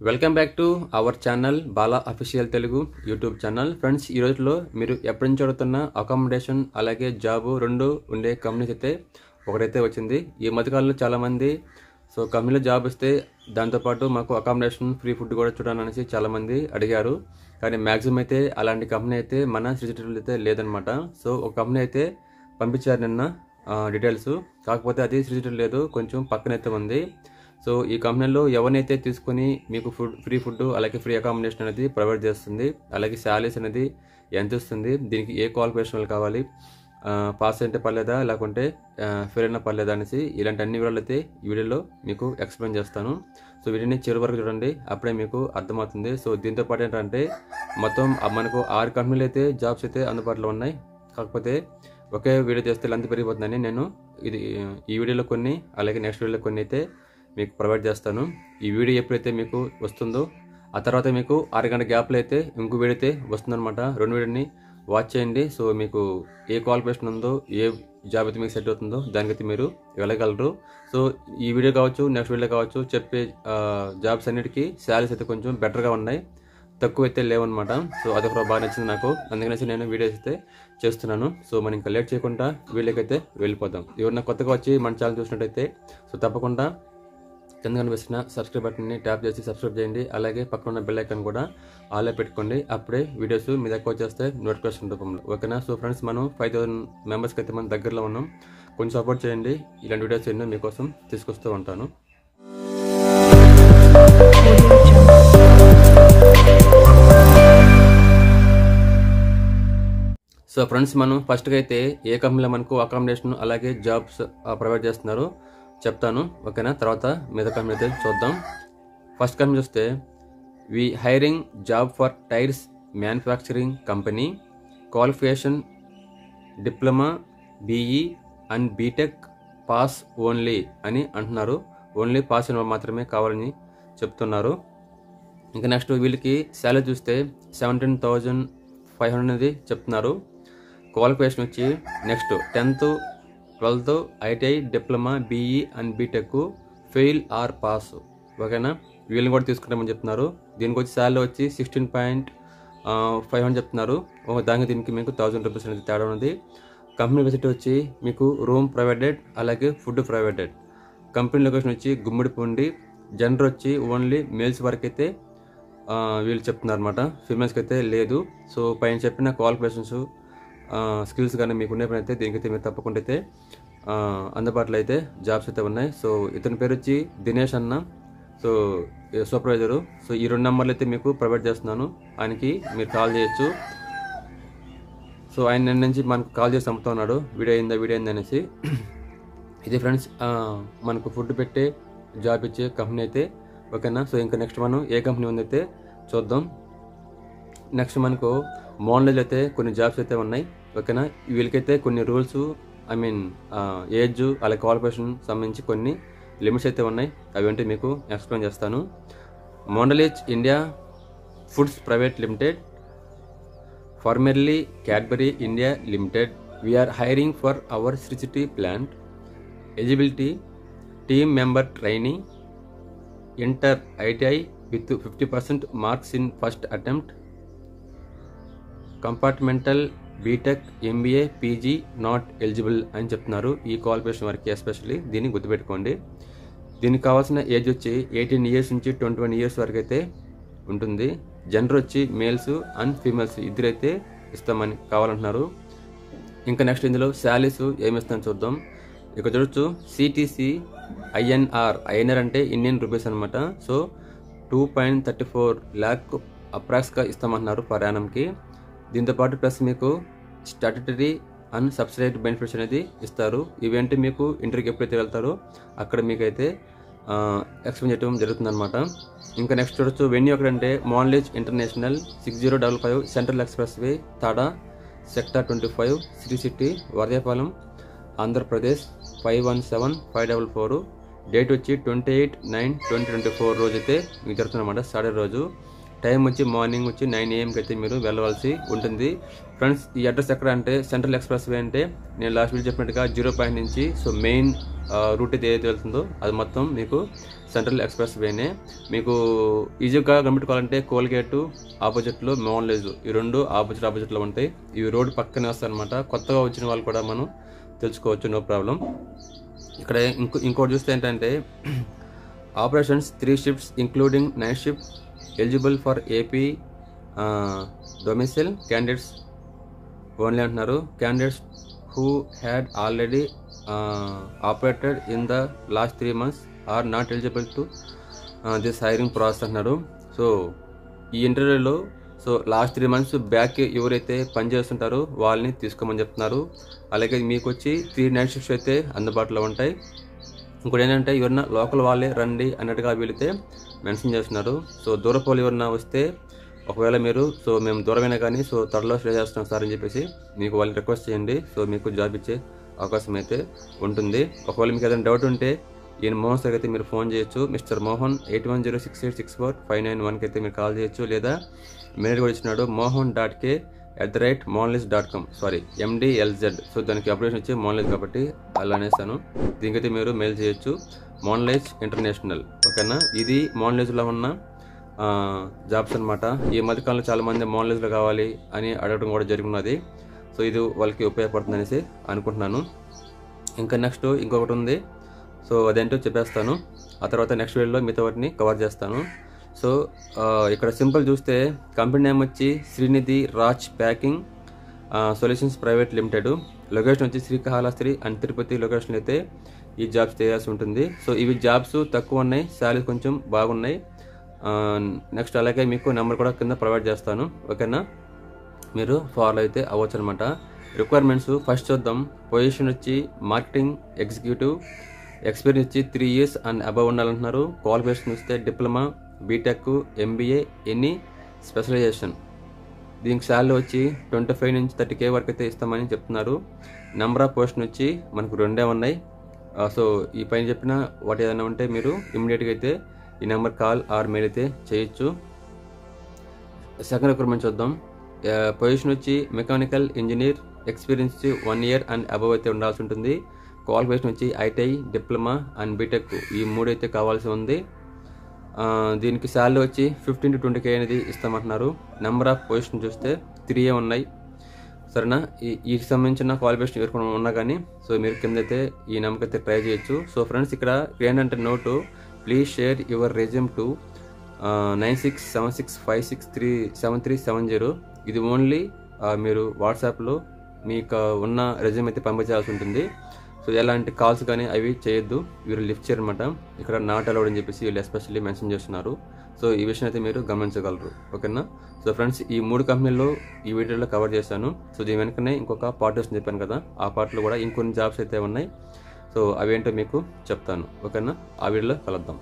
Welcome back to our channel Bala official Telugu YouTube channel. Friends, ఈ రోజులో మీరు ఎప్పటి నుంచి అడుగుతున్న అకామిడేషన్ అలాగే జాబు రెండు ఉండే కంపెనీస్ అయితే ఒకటైతే వచ్చింది. ఈ మధ్యకాలంలో చాలామంది కంపెనీలో జాబ్ ఇస్తే దాంతోపాటు మాకు అకామిడేషన్ ఫ్రీ ఫుడ్ కూడా చూడాలనేసి చాలామంది అడిగారు. కానీ మ్యాక్సిమం అయితే అలాంటి కంపెనీ అయితే మన సిటీలో అయితే లేదనమాట. ఒక కంపెనీ అయితే పంపించారు నిన్న డీటెయిల్స్. కాకపోతే అది సిటీలో లేదు, కొంచెం పక్కనైతే ఉంది. ఈ కంపెనీలో ఎవరినైతే తీసుకొని మీకు ఫ్రీ ఫుడ్ అలాగే ఫ్రీ అకామిడేషన్ అనేది ప్రొవైడ్ చేస్తుంది, అలాగే శాలరీస్ అనేది ఎంత ఇస్తుంది, దీనికి ఏ క్వాలిఫికేషన్ కావాలి, పాస్ అయితే పర్లేదా లేకుంటే ఫెయిల్ అయినా పర్లేదా అనేసి ఇలాంటి అన్ని వివరాలు అయితే ఈ వీడియోలో మీకు ఎక్స్ప్లెయిన్ చేస్తాను. వీడియోని చివరి వరకు చూడండి, అప్పుడే మీకు అర్థమవుతుంది. దీంతో పాటు ఏంటంటే మొత్తం మనకు 6 కంపెనీలు అయితే జాబ్స్ అయితే అందుబాటులో ఉన్నాయి. కాకపోతే ఒకే వీడియో చేస్తే లెంత్ పెరిగిపోతుందని నేను ఈ వీడియోలో కొన్ని అలాగే నెక్స్ట్ వీడియోలో కొన్ని అయితే మీకు ప్రొవైడ్ చేస్తాను. ఈ వీడియో ఎప్పుడైతే మీకు వస్తుందో ఆ తర్వాత మీకు 6 గంటల గ్యాప్లో అయితే ఇంకో వీడియో అయితే వస్తుందన్నమాట. 2 వీడియోని వాచ్ చేయండి. మీకు ఏ క్వాలిఫికేషన్ ఉందో, ఏ జాబ్ అయితే మీకు సెట్ అవుతుందో దానికైతే మీరు వెళ్ళగలరు. ఈ వీడియో కావచ్చు, నెక్స్ట్ వీడియో కావచ్చు, చెప్పే జాబ్స్ అన్నిటికీ శాలరీస్ అయితే కొంచెం బెటర్గా ఉన్నాయి, తక్కువ అయితే లేవన్నమాట. అదొక బాగా నచ్చింది నాకు, అందుకనేసి నేను వీడియోస్ అయితే చేస్తున్నాను. మనం ఇంకా లేట్ చేయకుండా వీడియోకి అయితే వెళ్ళిపోదాం. ఎవరైనా కొత్తగా వచ్చి మన ఛానల్ చూసినట్టయితే తప్పకుండా కింద కనిపిస్తున్న సబ్స్క్రైబ్ బటన్ని ట్యాప్ చేసి సబ్స్క్రైబ్ చేయండి. అలాగే పక్కన ఉన్న బెల్ ఐకాన్ కూడా ఆన్లో పెట్టుకోండి, అప్పుడే వీడియోస్ మీ దగ్గర వచ్చేస్తే నోటిఫికేషన్ రూపంలో. ఓకేనా? ఫ్రెండ్స్, మనం 5000 మెంబర్స్కి అయితే మన దగ్గరలో ఉన్నాం. కొంచెం సపోర్ట్ చేయండి, ఇలాంటి వీడియోస్ ఎన్నో మీకోసం తీసుకొస్తూ ఉంటాను. ఫ్రెండ్స్, మనం ఫస్ట్గా అయితే ఏ కంపెనీలో మనకు అకామిడేషన్ అలాగే జాబ్స్ ప్రొవైడ్ చేస్తున్నారో చెప్తాను. ఓకేనా? తర్వాత మిగతా కంపెనీ అయితే చూద్దాం. ఫస్ట్ కంపెనీ చూస్తే we hiring job for tyres manufacturing company, qualification diploma, BE and BTech pass only అని అంటున్నారు. ఓన్లీ పాస్ అయిన మాత్రమే కావాలని చెప్తున్నారు. ఇంకా నెక్స్ట్ వీళ్ళకి శాలరీ చూస్తే 17,500 అనేది చెప్తున్నారు. క్వాలిఫికేషన్ వచ్చి next 10th 12th ITI, diploma, BE and BTech fail or pass. ఓకేనా? వీళ్ళని కూడా తీసుకుంటామని చెప్తున్నారు. దీనికి వచ్చి శాలరీ వచ్చి 16,500 చెప్తున్నారు. దీనికి మీకు 1000 రూపీస్ అనేది తేడా ఉంది. కంపెనీ ఫెసిలిటీ వచ్చి మీకు రూమ్ ప్రొవైడెడ్ అలాగే ఫుడ్ ప్రొవైడెడ్. కంపెనీ లొకేషన్ వచ్చి గుమ్మడిపూండి. జెండర్ వచ్చి ఓన్లీ మేల్స్ వరకు అయితే వీళ్ళు చెప్తున్నారు అనమాట, ఫీమేల్స్కి అయితే లేదు. పైన చెప్పిన క్వాలిఫికేషన్స్ స్కిల్స్ కానీ మీకు ఉన్నప్పుడైతే దీనికైతే మీరు తప్పకుండా అయితే అందుబాటులో అయితే జాబ్స్ అయితే ఉన్నాయి. ఇతని పేరు వచ్చి దినేష్ అన్న, సూపర్వైజరు. ఈ 2 నెంబర్లు అయితే మీకు ప్రొవైడ్ చేస్తున్నాను, ఆయనకి మీరు కాల్ చేయొచ్చు. ఆయన నిన్న నుంచి మనకు కాల్ చేసి చంపుతా ఉన్నాడు, వీడియో అయింది అనేసి. ఇది ఫ్రెండ్స్ మనకు ఫుడ్ పెట్టే జాబ్ ఇచ్చే కంపెనీ అయితే. ఓకేనా? ఇంకా నెక్స్ట్ మనం ఏ కంపెనీ ఉందైతే చూద్దాం. నెక్స్ట్ మనకు మోన్లో అయితే కొన్ని జాబ్స్ అయితే ఉన్నాయి. ఓకేనా? వీళ్ళకైతే కొన్ని రూల్స్, ఏజ్ అలాగే క్వాలిఫికేషన్ సంబంధించి కొన్ని లిమిట్స్ అయితే ఉన్నాయి. అవి ఏంటి మీకు ఎక్స్ప్లెయిన్ చేస్తాను. Mondelez India foods private limited, formerly Cadbury India limited, we're hiring for our city plant. Eligibility team member training, inter ITI with 50% marks in first attempt, compartmental BTech, MBA, PG not eligible అని చెప్తున్నారు. ఈ qualification వరకు especially దీన్ని గుర్తుపెట్టుకోండి. దీనికి కావాల్సిన age వచ్చి 18 years నుంచి 21 years వరకు అయితే ఉంటుంది. జెండర్ వచ్చి మేల్స్ అండ్ ఫీమేల్స్ ఇద్దరైతే ఇస్తామని కావాలంటున్నారు. ఇంకా నెక్స్ట్ ఇందులో శాలరీస్ ఏమి ఇస్తామని చూద్దాం. ఇక్కడ చూడొచ్చు, సిటీసీ ఐఎన్ఆర్ అంటే ఇండియన్ రూపీస్ అనమాట. 2.34 lakh అప్రాక్స్గా ఇస్తామంటున్నారు పర్ యానంకి. దీంతోపాటు ప్లస్ మీకు స్టాట్యుటరీ అండ్ సబ్సిడైడ్ బెనిఫిట్స్ అనేది ఇస్తారు. ఇవేంటి మీకు ఇంటర్వ్యూకి ఎప్పుడైతే వెళ్తారో అక్కడ మీకైతే ఎక్స్ప్లెయిన్ చేయడం జరుగుతుందన్నమాట. ఇంకా నెక్స్ట్ చూడొచ్చు, వెన్యూ ఎక్కడంటే Mondelez international, 6055 central expressway, Tada, sector 25, Sri City, Varyapalem, Andhra Pradesh 517544. Date వచ్చి 28/9/2024 రోజు అయితే మీకు జరుగుతుందన్నమాట, సాటర్డే రోజు. టైం వచ్చి మార్నింగ్ వచ్చి 9 AM అయితే మీరు వెళ్ళవలసి ఉంటుంది. ఫ్రెండ్స్, ఈ అడ్రస్ ఎక్కడ అంటే సెంట్రల్ ఎక్స్ప్రెస్ వే అంటే నేను లాస్ట్ వీడియో చెప్పినట్టుగా 0 పాయింట్ నుంచి మెయిన్ రూట్ అయితే ఏదైతే వెళ్తుందో అది మొత్తం మీకు సెంట్రల్ ఎక్స్ప్రెస్ వేనే. మీకు ఈజీగా కనిపెట్టుకోవాలంటే కోల్గేట్ ఆపోజిట్లో మోన్లేజ్, ఈ రెండు ఆపోజిట్లో ఉంటాయి. ఇవి రోడ్డు పక్కనే వస్తాయి అనమాట. కొత్తగా వచ్చిన వాళ్ళు కూడా మనం తెలుసుకోవచ్చు, నో ప్రాబ్లం. ఇక్కడ ఇంకోటి చూస్తే ఏంటంటే operations 3 shifts including night shift eligible for AP domicile candidates only అంటున్నారు. Candidates who had already operated in the last 3 months are not eligible to this hiring process అంటున్నారు. సో ఈ ఇంటర్వ్యూలో లాస్ట్ 3 months బ్యాక్ ఎవరైతే పనిచేస్తుంటారో వాళ్ళని తీసుకోమని చెప్తున్నారు. అలాగే మీకు వచ్చి 3 night shifts అయితే అందుబాటులో ఉంటాయి. ఇంకోటి ఏంటంటే ఎవరన్నా లోకల్ వాళ్ళే రండి అన్నట్టుగా వీళ్ళైతే మెన్షన్ చేస్తున్నారు. సో దూరపు వాళ్ళు ఎవరన్నా వస్తే ఒకవేళ మీరు మేము దూరమైనా కానీ త్వరలో స్టే చేస్తున్నాం సార్ అని చెప్పేసి మీకు వాళ్ళని రిక్వెస్ట్ చేయండి. మీకు జాబ్ ఇచ్చే అవకాశం అయితే ఉంటుంది. ఒకవేళ మీకు ఏదైనా డౌట్ ఉంటే ఈయన మోహన్ సార్ అయితే మీరు ఫోన్ చేయొచ్చు. మిస్టర్ మోహన్ 8106864591కి అయితే మీరు కాల్ చేయొచ్చు. లేదా మెయిల్ కూడా ఇచ్చినాడు mohan.k@mohanlist.com MDLZ. దానికి అప్లికేషన్ వచ్చి మోహన్లైజ్ కాబట్టి అలా అనేస్తాను. దీనికైతే మీరు మెయిల్ చేయొచ్చు. మోహన్లైజ్ ఇంటర్నేషనల్, ఓకేనా. ఇది మోహన్లైజ్లో ఉన్న జాబ్స్ అనమాట. ఈ మధ్యకాలంలో చాలామంది మోహన్లైజ్లో కావాలి అని అడగడం కూడా జరుగుతున్నది. ఇది వాళ్ళకి ఉపయోగపడుతుంది అనేసి అనుకుంటున్నాను. ఇంకా నెక్స్ట్ ఇంకొకటి ఉంది. అదేంటో చెప్పేస్తాను. ఆ తర్వాత నెక్స్ట్ వీడియోలో మిగతా వాటిని కవర్ చేస్తాను. ఇక్కడ సింపుల్ చూస్తే కంపెనీ నేమ్ వచ్చి Srinidhi Raj packing solutions private limited. Location వచ్చి శ్రీకాళహస్తి అండ్ తిరుపతి లొకేషన్ అయితే ఈ జాబ్స్ చేయాల్సి ఉంటుంది. ఇవి జాబ్స్ తక్కువ ఉన్నాయి, శాలరీ కొంచెం బాగున్నాయి. నెక్స్ట్ అలాగే మీకు నెంబర్ కూడా కింద ప్రొవైడ్ చేస్తాను, ఓకేనా. మీరు ఫాలో అయితే అవ్వచ్చు అనమాట. రిక్వైర్మెంట్స్ ఫస్ట్ చూద్దాం. పొజిషన్ వచ్చి మార్కెటింగ్ ఎగ్జిక్యూటివ్, ఎక్స్పీరియన్స్ వచ్చి 3 years అండ్ అబవ్ ఉండాలంటున్నారు. క్వాలిఫికేషన్ వస్తే diploma, BTech, MBA, any specialisation. దీనికి శాలరీ వచ్చి 25 నుంచి 30K వరకు అయితే ఇస్తామని చెప్తున్నారు. నెంబర్ ఆఫ్ పోస్టులు వచ్చి మనకు 2 ఉన్నాయి. ఈ పైన చెప్పిన వాటి ఏదైనా ఉంటే మీరు ఇమ్మీడియట్గా అయితే ఈ నెంబర్ కాల్ ఆర్ మెయిల్ అయితే చేయొచ్చు. సెకండ్ రిక్వైర్మెంట్ చూద్దాం. పొజిషన్ వచ్చి మెకానికల్ ఇంజనీర్, ఎక్స్పీరియన్స్ వచ్చి 1 year అండ్ అబవ్ అయితే ఉండాల్సి ఉంటుంది. క్వాలిఫికేషన్ వచ్చి ITI, డిప్లొమా అండ్ బీటెక్, ఈ 3 అయితే కావాల్సి ఉంది. దీనికి శాలరీ వచ్చి 15 to 20K అనేది ఇస్తామంటున్నారు. నెంబర్ ఆఫ్ పొజిషన్ చూస్తే 3 ఉన్నాయి, సరేనా. ఈ సంబంధించిన క్వాలిఫికేషన్ ఎవరికి ఉన్నా కానీ మీరు కింద అయితే ఈ నెంబర్కి అయితే ట్రై చేయొచ్చు. ఫ్రెండ్స్ ఇక్కడ ఏంటంటే note, please share your resume to 9676567370. ఇది ఓన్లీ మీరు వాట్సాప్లో మీకు ఉన్న రెజ్యూమ్ అయితే పంపించాల్సి ఉంటుంది. ఎలాంటి కాల్స్ కానీ అవి చేయొద్దు, వీరు లిఫ్ట్ చేయరనమాట. ఇక్కడ నాట్ అలౌడ్ అని చెప్పేసి వీళ్ళు ఎస్పెషల్లీ మెన్షన్ చేస్తున్నారు. ఈ విషయం అయితే మీరు గమనించగలరు, ఓకేనా. ఫ్రెండ్స్ ఈ 3 కంపెనీల్లో ఈ వీడియోలో కవర్ చేశాను. దీని వెనకనే ఇంకొక పార్ట్ వస్తుంది చెప్పాను కదా, ఆ పార్ట్లో కూడా ఇంకొన్ని జాబ్స్ అయితే ఉన్నాయి. అవేంటో మీకు చెప్తాను, ఓకేనా. ఆ వీడియోలో కలుద్దాం.